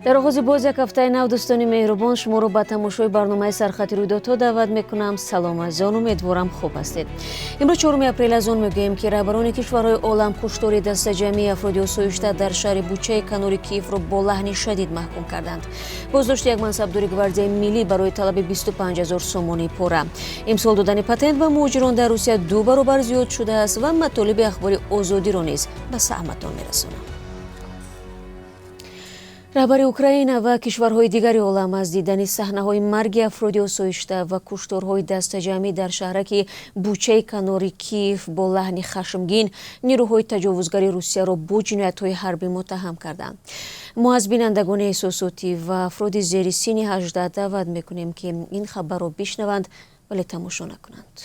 در آغاز باز یک هفته نو دوستان مهربان شما رو به تماشای برنامه سرخط رویدادها دعوت میکنم. سلام از آن، امیدوارم خوب هستید. امروز 4 اپریل از آن میگوییم که رهبران کشورهای عالم کشتار دست جمعی افراد آسایشته در شهر بوچه کنار کیف را با لحن شدید محکوم کردند. بازداشت یک منصبدار گواردیای ملی برای طلب 25,000 سومانی پوره. امسال دادن پتنت به مهاجران در روسیه 2 برابر زیاد شده است و مطالب اخباری آزادی را نیز به سمعتان میرسانم. رهبر اوکراین و کشورهای دیگری عالم از دیدن صحنه‌های مرگ افراد آسایشته و کشتارهای دستجمعی در شهرک بوچه کنار کیف با لحن خشمگین نیروهای تجاوزگری روسیه را با جنایت‌های حربی متهم کردند. ما از بینندگان احساساتی و افراد زیر سن 18 دعوت می‌کنیم که این خبر را بشنوند ولی تماشا نکنند.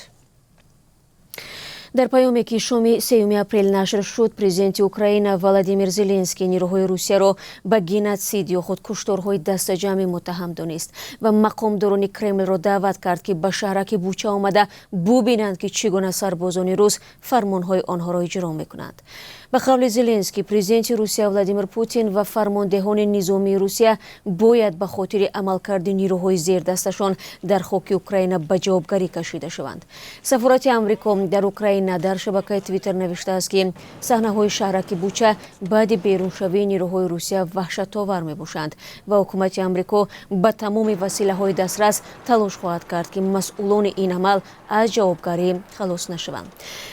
در پیامی که شام 3 اپریل نشر شد، پرزیدنت اوکراین ولادیمیر زلنسکی نیروهای روسیه را به گنوسید یا خودکشتارهای دست جمعی متهم دانست و مقامداران کرمل را دعوت کرد که به شهرک بوچه آمده ببینند که چگونه سربازان روس فرمانهای آنها را اجرا میکنند. به قول زلنسکی، پرزیدنت روسیه ولادیمیر پوتین و فرماندهان نظامی روسیه باید به خاطر عملکرد نیروهای زیر دستشان در خاک اوکراین به جوابگری کشیده شوند. سفارت آمریکا در اوکراین در شبکه توییتر نوشته است که صحنه‌های شهرک بوچه بعد بیرونشوی نیروهای روسیه وحشت‌آور می‌باشند و حکومت آمریکا به تمام وسیله‌های دسترس تلاش خواهد کرد که مسئولان این عمل از جوابگری خلاص نشوند.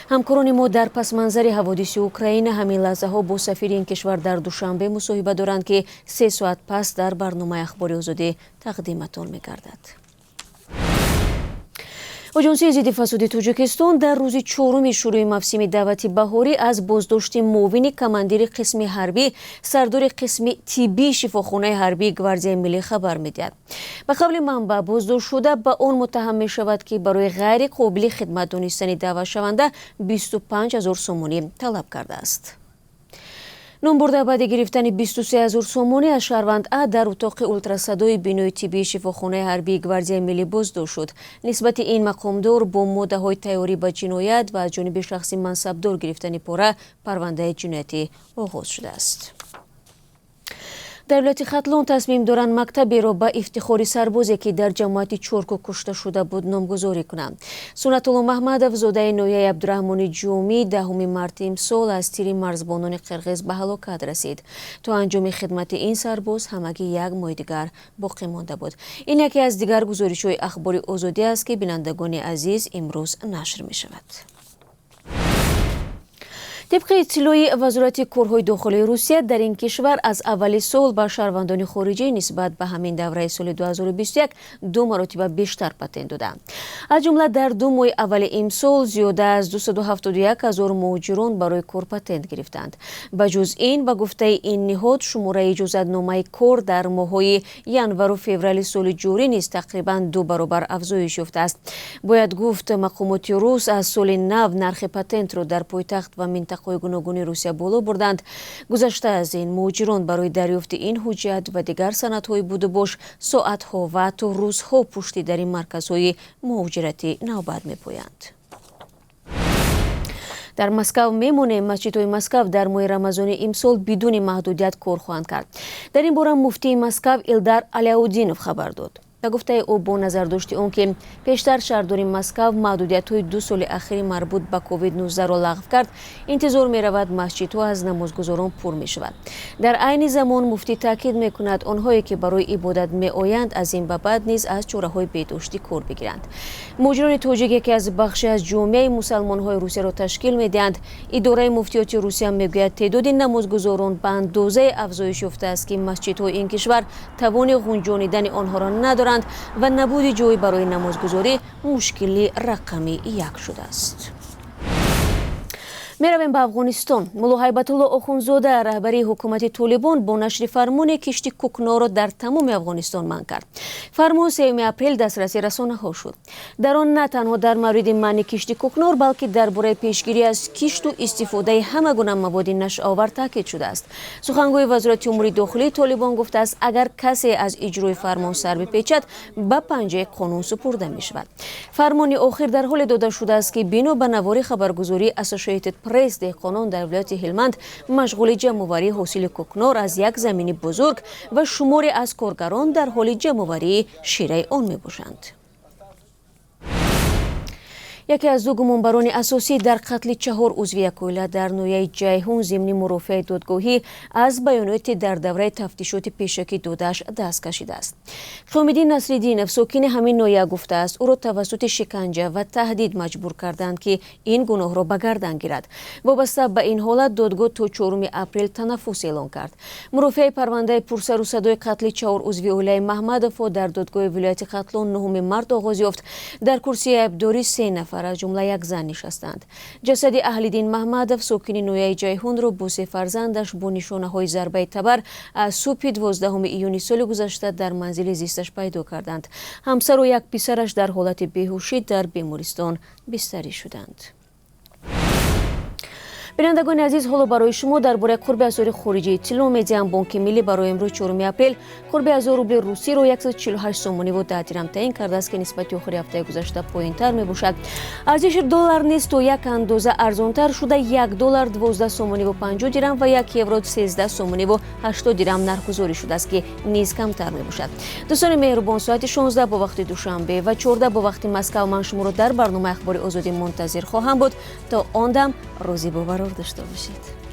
همکاران ما در پس منظر حوادث اوکراین همین لحظه‌ها با سفیر این کشور در دوشنبه مصاحبه دارند که 3 ساعت پس در برنامه اخباری آزادی تقدیمتان می‌گردد. آژانس ضد فساد تاجیکستان در روز 4 شروع موسم دعوت بهاری از بازداشت معاون کماندیر قسم حربی سردار قسم طبی شفاخانه حربی گواردیای ملی خبر می‌دهد. به قول منبع، بازداشت شده به آن متهم می‌شود که برای غیر قابل خدمت دانستن دعوت شونده 25,000 سومانی طلب کرده است. نام برده بعد گرفتن 23,000 سومانی از شهروند ا در اتاق اولتراسادای بینای طبی شفاخانه حربی گواردیای ملی بازداشت شد. نسبت این مقامدار با ماده‌های تیاری به جنایت و از جانب شخصی منصبدار گرفتن پوره پرونده جنایتی آغاز شده است. در ولایت ختلون تصمیم دارند مکتبی را به افتخار سربازی که در جماعت چرکو کشته شده بود نامگذاری کنند. سنت الله محمدов زاده نویه عبدالرحمن جومی 10 مارت امسال از تیر مرزبانان قرقیز به هلاکت رسید. تا انجام خدمت این سرباز همگی 1 ماه دیگر باقی مانده بود. این یکی از دیگر گزارش‌های اخباری آزادی است که بینندگان عزیز امروز نشر می شود. طبق اطلاع وزارت کارهای داخلی روسیه، در این کشور از اول سال به شهروندان خارجی نسبت به همین دوره سال 2021 2 مرتبه بیشتر پتنت دادند. از جمله در 2 ماه اول امسال زیاده از 271,000 مهاجران برای کار پتنت گرفتند. بجز این، به گفته این نهاد، شماره اجازتنامه کار در ماه‌های ژانویه و فوریه سال جاری نیز تقریباً 2 برابر افزایش یافته است. باید گفت مقامات روس از سال نو نرخ پتنت را در پایتخت و منطقه گوناگون روسیه بالا بردند. گذشته از این، مهاجران برای دریافت این حجت و دیگر سندهای بود و باش ساعت‌ها و حتی روزها پشت در این مرکزهای مهاجرتی نوبت می‌پویند. در مسکو میمونه. مسجدهای مسکو در ماه رمضان امسال بدون محدودیت کار خواهند کرد. در این باره مفتی مسکو ایلدار علیاودینوف خبر داد. به گفته او با نظر داشت اون که پیشتر شهرداری مسکو محدودیت‌های 2 سال اخیر مربوط به کووید 19 را لغو کرد، انتظار می‌رود مسجدها از نمازگزاران پر می‌شود. در عین زمان مفتی تاکید می‌کند آنهایی که برای عبادت می‌آیند از این به بعد نیز از چاره‌های بهداشتی کار بگیرند. مهاجران تاجیک که از بخشی از جامعه مسلمان‌های روسیه را تشکیل می‌دهند، اداره مفتیات روسیه می‌گوید تعداد نمازگزاران به اندازه افزایش یافته است که مسجدهای این کشور توان گنجانیدن آنها را ندارند و نبود جای برای نمازگزاری مشکلی رقمی 1 شده است. میرویم به افغانستان. ملا هیبت الله آخوندزاده رهبری حکومت طالبان با نشر فرمان کشتی کوکنار را در تمام افغانستان منع کرد. فرمان 3 اپریل دسترسی رسانه‌ها شد. در آن نه تنها در مورد منع کشتی کوکنار بلکه درباره پیشگیری از کشت و استفاده همه گونه مواد نشه‌آور تاکید شده است. سخنگوی وزارت امور داخلی طالبان گفته است اگر کسی از اجرای فرمان سر بپیچد به پنجه قانون سپرده می شود. فرمان آخر در حال داده شده است که بنا به نوار خبرگزاری اسوسییتد پرس دهقانان در ولایت هلمند مشغول جمع‌آوری حاصل کوکنار از یک زمین بزرگ و شماری از کارگران در حال جمع‌آوری شیره آن می‌باشند. یکی از دو گمانبران اساسی در قتل 4 عضو یک عائله در نویه جیهون ضمن مرافع دادگاهی از بیانات در دوره تفتیشات پیشکی دادش دست کشیده است. قیام‌الدین نصرالدینov ساکن همین نویه گفته است او را توسط شکنجه و تهدید مجبور کردند که این گناه را به گردن گیرد. وابسته به این حالت دادگاه تا 4 اپریل تنفس اعلان کرد. مرافع پرونده پرسر و صدای قتل 4 عضو عائله محمدوف در دادگاه ولایت قتلان 9 مارس آغاز یافت. در کرسی عیبداری 3 نفر از جمله یک زن نشستند. جسد اهل‌الدین محمدوف ساکن نویه جیهون را با 3 فرزندش با نشانه‌های ضربه تبر از صبح 12 ایون سال گذشته در منزل زیستش پیدا کردند. همسر و یک پسرش در حالت بیهوشی در بیمارستان بستری شدند. بینندگان عزیز، حالا برای شما درباره قرب ازار خارجی اطلاع می‌دهم. بانک ملی برای امروز 4 اپریل قرب ازار روبل روسی رو 148 سومانی و 10 درهم تعیین کرده است که نسبت آخر هفته گذشته پایین‌تر می‌باشد. ارزش دلار نیز تا یک اندازه ارزان‌تر شده $1 12 سومانی و 50 درهم و 1 یورو 13 سومانی و 80 درهم نرخ‌گذاری شده است که نیز کمتر می‌باشد. دوستان مهربان، ساعت 16 با وقت دوشنبه و 14 با وقت مسکو من شما را در برنامه اخبار آزادی منتظر خواهم بود. تا آن دم روزی باور داشته باشید.